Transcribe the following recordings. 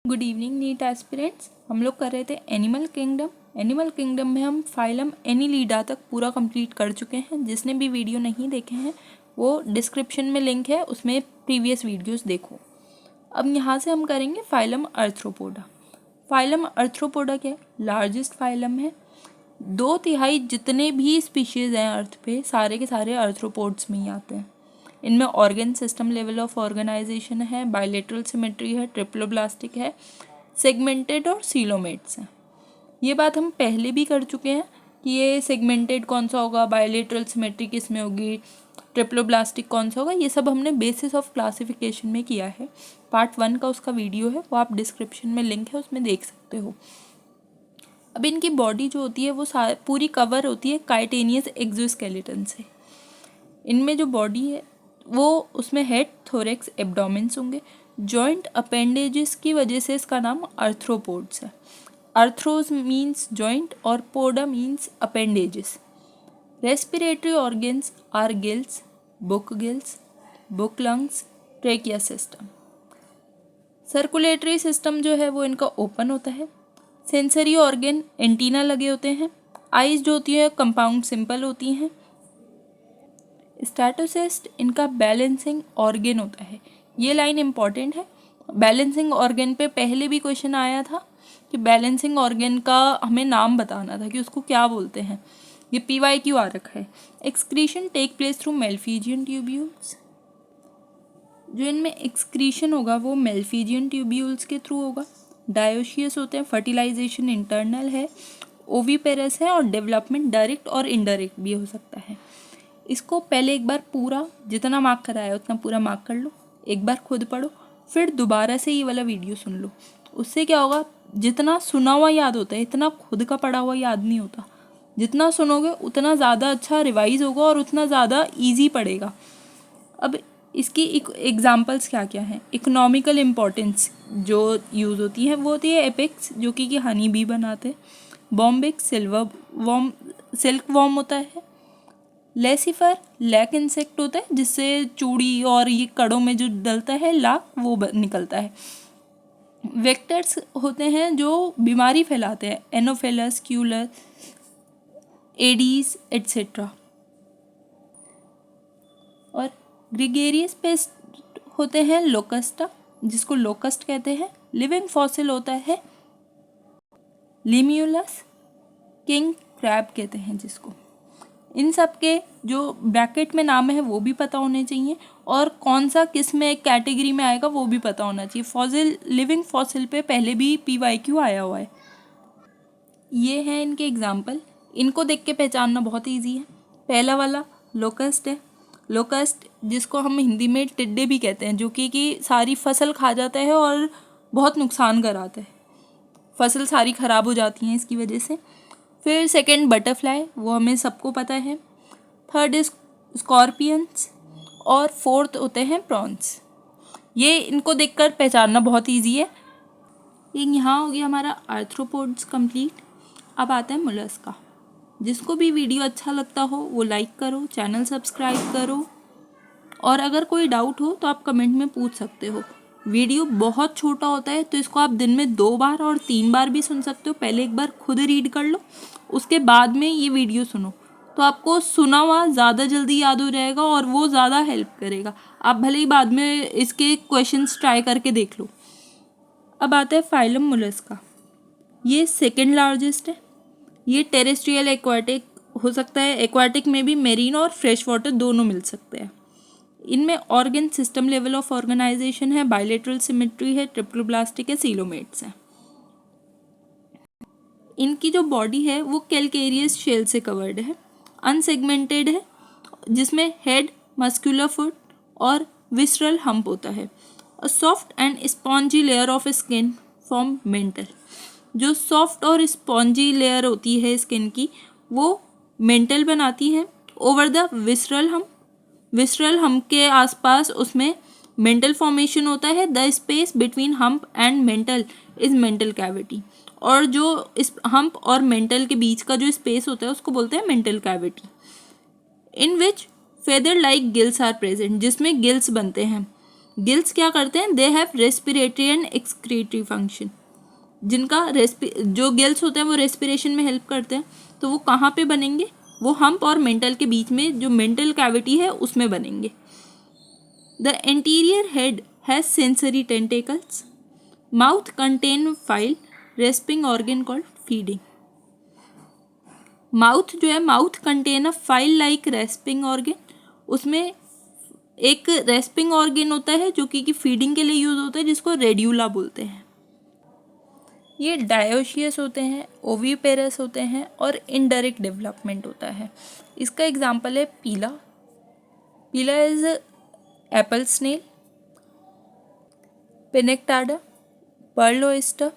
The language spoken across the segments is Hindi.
Good evening NEET aspirants. हम लोग कर रहे थे एनिमल किंगडम। एनिमल किंगडम में हम फाइलम एनीलिडा तक पूरा कंप्लीट कर चुके हैं। जिसने भी वीडियो नहीं देखे हैं वो डिस्क्रिप्शन में लिंक है, उसमें प्रीवियस वीडियोस देखो। अब यहाँ से हम करेंगे फाइलम आर्थ्रोपोडा। फाइलम आर्थ्रोपोडा क्या है? लार्जेस्ट फाइलम है। 2/3 जितने भी स्पीशीज़ हैं अर्थ पे सारे के सारे आर्थ्रोपोड्स में ही आते हैं। इनमें organ system level of organisation है, बायलेटरल सिमेट्री है, ट्रिप्लोब्लास्टिक है, सेगमेंटेड और सीलोमेट्स हैं। ये बात हम पहले भी कर चुके हैं कि ये सेगमेंटेड कौन सा होगा, बायलेटरल सिमेट्री किस में होगी, ट्रिप्लोब्लास्टिक कौन सा होगा, ये सब हमने बेसिस ऑफ क्लासिफिकेशन में किया है। पार्ट 1 का उसका वीडियो है, वो आप डिस्क्रिप्शन में लिंक है, उसमें देख सकते हो। अब इनकी बॉडी जो होती है वो पूरी कवर होती है काइटेनियस एक्सोस्केलेटन से। इनमें जो बॉडी है वो उसमें हेड, थोरेक्स, एब्डोमेन्स होंगे। जॉइंट अपेंडेजेस की वजह से इसका नाम आर्थ्रोपोड्स है। आर्थ्रोज मीन्स जॉइंट और poda means appendages. Respiratory organs are gills, book lungs, trachea system. Circulatory system जो है वो इनका ओपन होता है। सेंसरी ऑर्गन एंटीना लगे होते हैं। आइज जो होती है कंपाउंड सिंपल होती हैं। स्टैटोसिस्ट इनका बैलेंसिंग ऑर्गन होता है। ये लाइन इंपॉर्टेंट है। बैलेंसिंग ऑर्गन पे पहले भी क्वेश्चन आया था कि बैलेंसिंग ऑर्गन का हमें नाम बताना था कि उसको क्या बोलते हैं। ये PYQ आ रखा है। Excretion take place through Malpighian tubules. जो इनमें एक्सक्रीशन होगा वो मेल्फिजियन ट्यूब्यूल्स के थ्रू होगा। डायोशियस होते हैं। फर्टिलाइजेशन इंटरनल है। ओवीपेरस है और डेवलपमेंट डायरेक्ट और इनडायरेक्ट भी हो सकता है। इसको पहले एक बार पूरा जितना मार्क कराया उतना पूरा मार्क कर लो, एक बार खुद पढ़ो, फिर दोबारा से ये वाला वीडियो सुन लो। उससे क्या होगा, जितना सुना हुआ याद होता है इतना खुद का पढ़ा हुआ याद नहीं होता। जितना सुनोगे उतना ज़्यादा अच्छा रिवाइज होगा और उतना ज़्यादा ईजी पड़ेगा। अब इसकी एग्जाम्पल्स क्या क्या हैं। इकोनॉमिकल इम्पोर्टेंस जो यूज़ होती है वो होती है एपेक्स, जो कि हनी बी बनाते हैं। बॉम्बिक्स सिल्क वॉर्म होता है। लेसिफर लैक इंसेक्ट होता है, जिससे चूड़ी और ये कड़ों में जो डलता है लाक वो निकलता है। वेक्टर्स होते हैं जो बीमारी फैलाते हैं। एनोफेलस, क्यूलस, एडीज एट्सेट्रा। और ग्रिगेरियस पेस्ट होते हैं लोकस्टा, जिसको लोकस्ट कहते हैं। लिविंग फॉसिल होता है लिम्यूलस, किंग क्रैब कहते हैं जिसको। इन सब के जो ब्रैकेट में नाम है वो भी पता होने चाहिए और कौन सा किस में एक कैटेगरी में आएगा वो भी पता होना चाहिए। फॉसिल, लिविंग फॉसिल पे पहले भी PYQ आया हुआ है। ये हैं इनके एग्जाम्पल। इनको देख के पहचानना बहुत इजी है। पहला वाला लोकस्ट है। लोकस्ट जिसको हम हिंदी में टिड्डे भी कहते हैं, जो कि सारी फसल खा जाता है और बहुत नुकसान कराता है। फसल सारी ख़राब हो जाती हैं इसकी वजह से। फिर सेकंड बटरफ्लाई, वो हमें सबको पता है। थर्ड इज स्कॉर्पियंस और फोर्थ होते हैं प्रॉन्स। ये इनको देखकर पहचानना बहुत इजी है। एक यहाँ हो गया हमारा आर्थ्रोपोड्स कंप्लीट। अब आता है मोलस्का। जिसको भी वीडियो अच्छा लगता हो वो लाइक करो, चैनल सब्सक्राइब करो, और अगर कोई डाउट हो तो आप कमेंट में पूछ सकते हो। वीडियो बहुत छोटा होता है तो इसको आप दिन में 2 बार और 3 बार भी सुन सकते हो। पहले एक बार खुद रीड कर लो, उसके बाद में ये वीडियो सुनो, तो आपको सुना हुआ ज़्यादा जल्दी याद हो जाएगा और वो ज़्यादा हेल्प करेगा। आप भले ही बाद में इसके क्वेश्चंस ट्राई करके देख लो। अब आता है फाइलम मोलस्का। ये सेकेंड लार्जेस्ट है। ये टेरेस्ट्रियल एक्वाटिक हो सकता है। एक्वाटिक में भी मेरीन और फ्रेश वाटर दोनों मिल सकते हैं। इनमें organ system level of organisation है, बायलेटरल सिमेट्री है, ट्रिप्लोब्लास्टिक है, सीलोमेट्स है। इनकी जो बॉडी है वो कैल्केरियस शेल से कवर्ड है, अनसेगमेंटेड है, जिसमें हेड, मस्कुलर फुट और विसरल हम्प होता है। A soft and spongy layer of skin form mantle. जो सॉफ्ट और स्पॉन्जी लेयर होती है स्किन की वो मेंटल बनाती है over the visceral hump. Visceral hump के आसपास उसमें मेंटल फॉर्मेशन होता है। The space between hump and mental is mantle cavity. और जो इस हम्प और मेंटल के बीच का जो स्पेस होता है उसको बोलते हैं mantle cavity. In which feather like gills are present, जिसमें गिल्स बनते हैं। गिल्स क्या करते हैं, they have respiratory and excretory function. जिनका जो गिल्स होते हैं वो रेस्पिरेशन में हेल्प करते हैं, तो वो कहाँ पे बनेंगे, वो हम्प और मेंटल के बीच में जो मेंटल कैविटी है उसमें बनेंगे। The anterior head has sensory tentacles. Mouth contain file respiring organ called feeding. Mouth जो है, mouth contain a file like respiring organ. उसमें एक रेस्पिंग ऑर्गन होता है जो कि फीडिंग के लिए यूज होता है, जिसको रेड्यूला बोलते हैं। ये डायोशियस होते हैं, ओविपेरस होते हैं और इनडायरेक्ट डेवलपमेंट होता है। इसका एग्जांपल है Pila. Pila is apple snail, Pinctada, pearl oyster,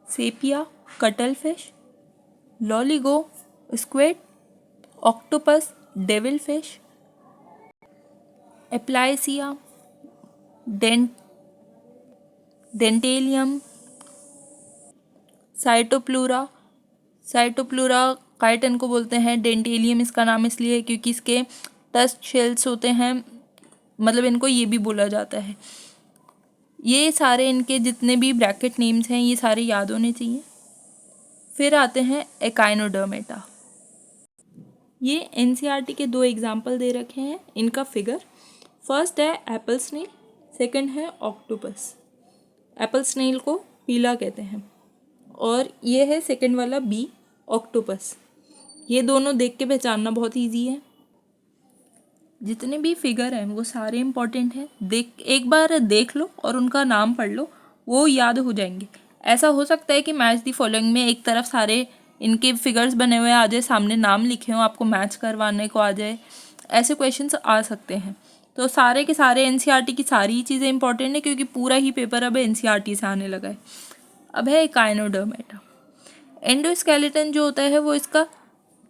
Sepia, cuttle fish, Loligo, squid, octopus, devil fish, Aplysia, Dentalium, Chaetopleura. Chaetopleura chiton को बोलते हैं। डेंटेलियम इसका नाम इसलिए है क्योंकि इसके टस्ट शेल्स होते हैं, मतलब इनको ये भी बोला जाता है। ये सारे इनके जितने भी ब्रैकेट नेम्स हैं ये सारे याद होने चाहिए। फिर आते हैं एकाइनोडर्मेटा। ये एनसीईआरटी के 2 एग्जाम्पल दे रखे हैं। इनका फिगर, फर्स्ट है एप्पल स्नेल, सेकंड है ऑक्टोपस। एप्पल स्नेल को पीला कहते हैं और ये है सेकंड वाला बी, ऑक्टोपस। ये दोनों देख के पहचानना बहुत इजी है। जितने भी फिगर हैं वो सारे इम्पॉर्टेंट हैं। एक बार देख लो और उनका नाम पढ़ लो, वो याद हो जाएंगे। ऐसा हो सकता है कि मैच दी फॉलोइंग में एक तरफ सारे इनके फिगर्स बने हुए आ जाए, सामने नाम लिखे हों, आपको मैच करवाने को आ जाए, ऐसे क्वेश्चंस आ सकते हैं। तो सारे के सारे एनसीईआरटी की सारी चीज़ें इंपॉर्टेंट है क्योंकि पूरा ही पेपर अब एनसीईआरटी से आने लगा है। अब है एकाइनोडर्मेटा। एंडोस्केलेटन जो होता है वो इसका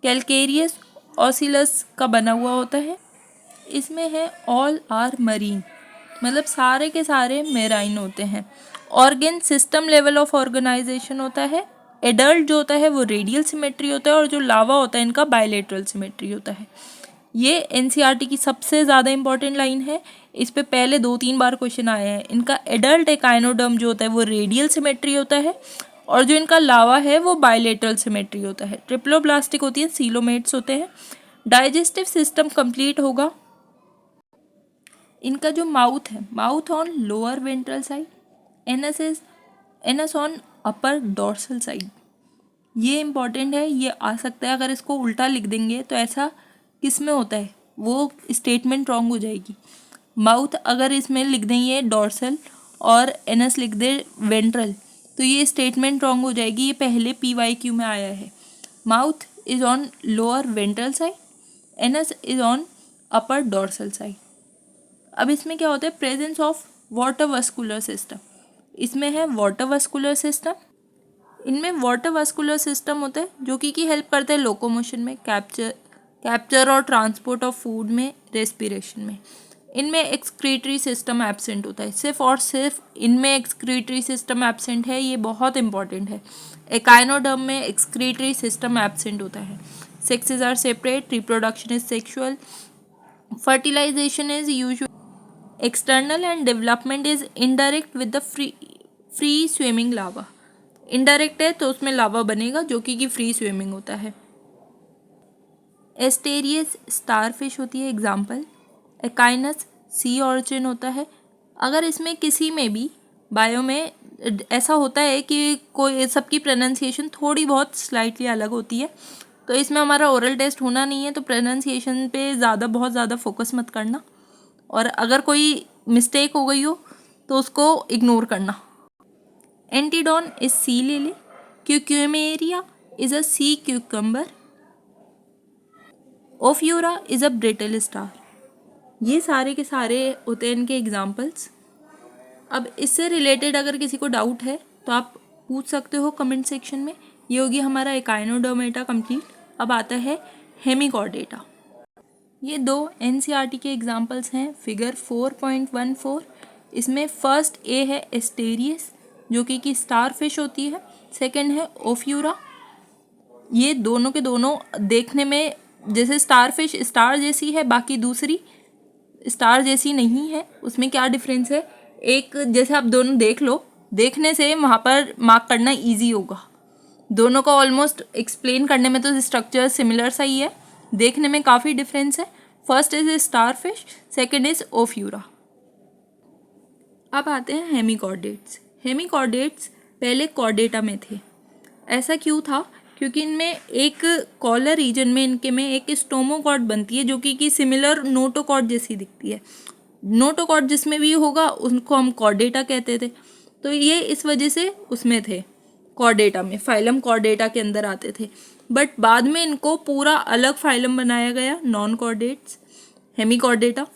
कैलकेरियस ऑसिलस का बना हुआ होता है। इसमें है ऑल आर मरीन, मतलब सारे के सारे मेराइन होते हैं। Organ system level of organisation होता है। एडल्ट जो होता है वो रेडियल सिमेट्री होता है और जो लावा होता है इनका बायलेटरल सिमेट्री होता है। ये एनसीईआरटी की सबसे ज़्यादा इंपॉर्टेंट लाइन है। इस पे पहले 2-3 बार क्वेश्चन आए हैं। इनका एडल्ट एकाइनोडर्म जो होता है वो रेडियल सिमेट्री होता है और जो इनका लावा है वो बायलेटरल सिमेट्री होता है। ट्रिप्लोब्लास्टिक होती है, सीलोमेट्स होते हैं। डाइजेस्टिव सिस्टम कंप्लीट होगा। इनका जो माउथ है, mouth on lower ventral side, anus on upper dorsal side. ये इंपॉर्टेंट है, ये आ सकता है। अगर इसको उल्टा लिख देंगे तो ऐसा किस में होता है, वो स्टेटमेंट रॉन्ग हो जाएगी। माउथ अगर इसमें लिख देंगे डोर्सल और एनस लिख दे वेंट्रल तो ये स्टेटमेंट रॉन्ग हो जाएगी। ये पहले PYQ में आया है। Mouth is on lower ventral side, anus is on upper dorsal side. अब इसमें क्या होता है, presence of water vascular system. इसमें है वाटर वस्कुलर सिस्टम। इनमें वाटर वस्कुलर सिस्टम होता है जो कि हेल्प करता है लोकोमोशन में, कैप्चर और ट्रांसपोर्ट ऑफ फूड में, रेस्पिरेशन में। इनमें एक्सक्रीटरी सिस्टम एब्सेंट होता है, सिर्फ और सिर्फ इनमें एक्सक्रीटरी सिस्टम एब्सेंट है। ये बहुत इंपॉर्टेंट है। एकाइनोडर्म में एक्सक्रीटरी सिस्टम एब्सेंट होता है। Sexes are separate, reproduction is sexual, fertilisation is usual external and development is indirect with the free swimming larva. Indirect है तो उसमें लावा बनेगा जो कि फ्री स्विमिंग होता है। एस्टेरियस स्टारफिश होती है एग्जाम्पल। एकाइनस सी ऑर्चिन होता है। अगर इसमें किसी में भी बायो में ऐसा होता है कि कोई सबकी प्रोनाउंसिएशन थोड़ी बहुत स्लाइटली अलग होती है, तो इसमें हमारा ओरल टेस्ट होना नहीं है, तो प्रोनाउंसिएशन पे बहुत ज़्यादा फोकस मत करना और अगर कोई मिस्टेक हो गई हो तो उसको इग्नोर करना। Antedon is sea lily, Cucumaria is a sea cucumber, Ophiura is a brittle star. ये सारे के सारे होते हैं इनके एग्जाम्पल्स। अब इससे रिलेटेड अगर किसी को डाउट है तो आप पूछ सकते हो कमेंट सेक्शन में। ये होगी हमारा एकाइनोडर्मेटा कंप्लीट। अब आता है हेमिकॉर्डेटा। ये 2 एनसीईआरटी के एग्जाम्पल्स हैं। फिगर 4.14, इसमें फर्स्ट ए है एस्टेरियस जो कि स्टार फिश होती है, सेकंड है ओफ्यूरा। ये दोनों के दोनों देखने में जैसे स्टार फिश स्टार जैसी है, बाकी दूसरी स्टार जैसी नहीं है। उसमें क्या डिफरेंस है, एक जैसे आप दोनों देख लो, देखने से वहाँ पर मार्क करना ईजी होगा। दोनों का ऑलमोस्ट एक्सप्लेन करने में तो स्ट्रक्चर सिमिलर सा ही है, देखने में काफ़ी डिफरेंस है। First is star fish, second is Ophiura. अब आते हैं हेमिकॉर्डेट्स। हेमिकॉर्डेट्स पहले कॉर्डेटा में थे। ऐसा क्यों था, क्योंकि इनमें एक कॉलर रीजन में इनके में एक स्टोमोकॉर्ड बनती है जो कि सिमिलर नोटोकॉर्ड जैसी दिखती है। नोटोकॉर्ड जिसमें भी होगा उनको हम कॉर्डेटा कहते थे। तो ये इस वजह से उसमें थे, कॉर्डेटा में, फाइलम कॉर्डेटा के अंदर आते थे। बट बाद में इनको पूरा अलग फाइलम बनाया गया, non chordates, Hemichordata.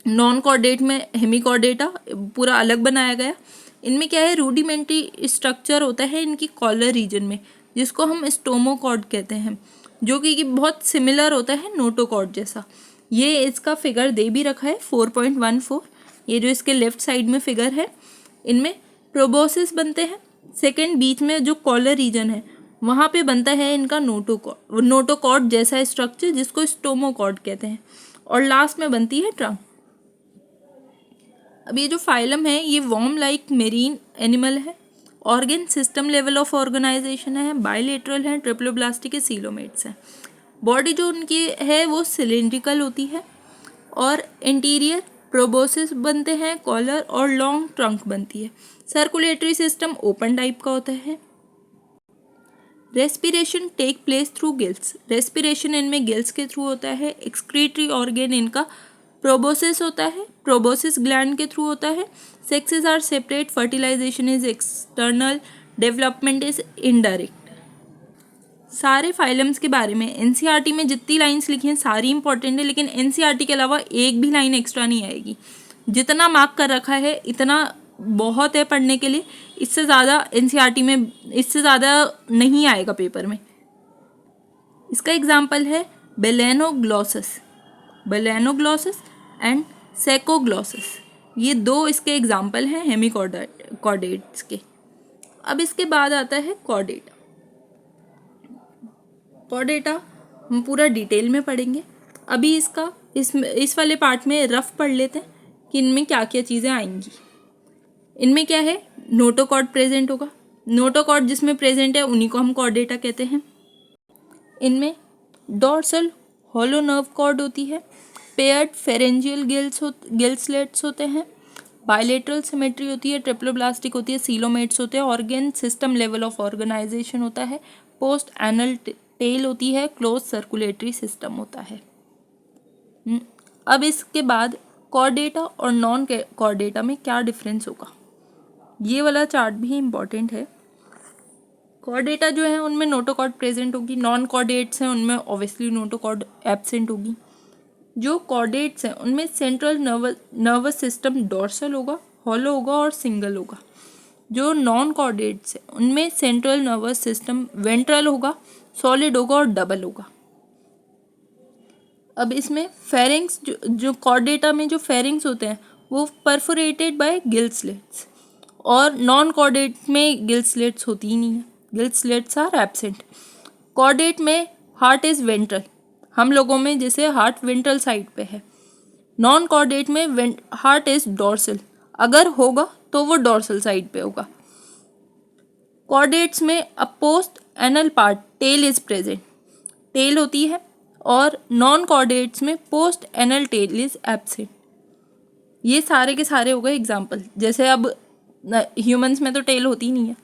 Non chordate में हेमिकॉर्डेटा पूरा अलग बनाया गया। इनमें क्या है, रूडिमेंट्री स्ट्रक्चर होता है इनकी कॉलर रीजन में, जिसको हम स्टोमोकॉर्ड कहते हैं, जो कि बहुत सिमिलर होता है नोटोकॉर्ड जैसा। ये इसका फिगर दे भी रखा है 4.14, ये जो इसके लेफ्ट साइड में फिगर है। इनमें प्रोबोसिस बनते हैं। सेकेंड, बीच में जो कॉलर रीजन है वहाँ पे बनता है इनका नोटोकॉर्ड जैसा स्ट्रक्चर, जिसको स्टोमोकॉर्ड कहते हैं। और लास्ट में बनती है ट्रंक। अब ये जो फाइलम है ये वर्म लाइक मेरीन एनिमल है, organ system level of organisation है, बायलेटरल है, ट्रिप्लोब्लास्टिक है, सीलोमेट्स है। बॉडी जो उनकी है वो सिलिंड्रिकल होती है, और इंटीरियर प्रोबोसिस बनते हैं, कॉलर और लॉन्ग ट्रंक बनती है। सर्कुलेटरी सिस्टम ओपन टाइप का होता है। Respiration take place through gills. Respiration इनमें गिल्स के थ्रू होता है। एक्सक्रीटरी ऑर्गन इनका प्रोबोसिस होता है, प्रोबोसिस ग्लैंड के थ्रू होता है। Sexes are separate, fertilisation is external, development is indirect. सारे फाइलम्स के बारे में एनसीईआरटी में जितनी लाइंस लिखी हैं सारी इंपॉर्टेंट है, लेकिन एनसीईआरटी के अलावा एक भी लाइन एक्स्ट्रा नहीं आएगी। जितना मार्क कर रखा है इतना बहुत है पढ़ने के लिए, इससे ज़्यादा एनसीईआरटी में, इससे ज़्यादा नहीं आएगा पेपर में। इसका एग्जाम्पल है बेलेनोग्लॉसस, बेलेनोग्लॉसस एंड सेकोग्लॉसस। ये दो इसके एग्जाम्पल हैं हेमिकॉर्डेट्स के। अब इसके बाद आता है कॉर्डेटा। कॉर्डेटा हम पूरा डिटेल में पढ़ेंगे। अभी इसका इस वाले पार्ट में रफ पढ़ लेते हैं कि इनमें क्या क्या चीज़ें आएंगी। इनमें क्या है, नोटोकॉर्ड प्रेजेंट होगा। नोटोकॉर्ड जिसमें प्रेजेंट है उन्हीं को हम कॉर्डेटा कहते हैं। इनमें डॉर्सल हॉलो नर्व कॉर्ड होती है। पेयर्ड फेरेंजियल गिल्सलेट्स होते हैं। बायलेटरल सिमेट्री होती है। ट्रिप्लोब्लास्टिक होती है। सीलोमेट्स होते हैं। Organ system level of organisation होता है। पोस्ट एनल टेल होती है। क्लोज सर्कुलेटरी सिस्टम होता है। अब इसके बाद कॉर्डेटा और नॉन कॉर्डेटा में क्या डिफरेंस होगा, ये वाला चार्ट भी इम्पॉर्टेंट है। कॉर्डेटा जो है उनमें नोटोकॉर्ड प्रेजेंट होगी। नॉन कॉर्डेट्स हैं उनमें ऑब्वियसली नोटोकॉर्ड एब्सेंट होगी। जो कॉर्डेट्स हैं उनमें सेंट्रल नर्वस सिस्टम डोर्सल होगा, हॉलो होगा और सिंगल होगा। जो नॉन कॉर्डेट्स हैं उनमें सेंट्रल नर्वस सिस्टम वेंट्रल होगा, सॉलिड होगा और डबल होगा। अब इसमें फेरिंग्स, जो कॉर्डेटा में जो फेरिंग्स होते हैं वो परफोरेटेड बाय गिल स्लिट्स, और नॉन कॉर्डेट में गिल स्लिट्स होती ही नहीं है। Gill slits are absent. Chordate में हार्ट इज वेंट्रल, हम लोगों में जैसे हार्ट वेंट्रल साइड पे है। नॉन कॉर्डेट में हार्ट इज डोर्सल, अगर होगा तो वो डोर्सल साइड पे होगा। कॉर्डेट्स में a post anal part tail is present, tail होती है, और नॉन कॉर्डेट्स में post anal tail is absent. ये सारे के सारे हो गए एग्जाम्पल। जैसे अब ह्यूमंस में तो टेल होती नहीं है,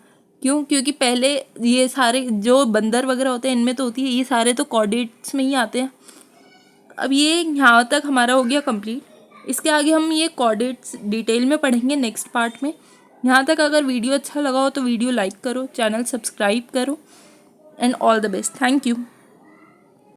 क्यों, क्योंकि पहले ये सारे जो बंदर वगैरह होते हैं इनमें तो होती है, ये सारे तो कॉर्डेट्स में ही आते हैं। अब ये यहाँ तक हमारा हो गया कंप्लीट। इसके आगे हम ये कॉर्डेट्स डिटेल में पढ़ेंगे नेक्स्ट पार्ट में। यहाँ तक अगर वीडियो अच्छा लगा हो तो वीडियो लाइक करो, चैनल सब्सक्राइब करो, and all the best. Thank you.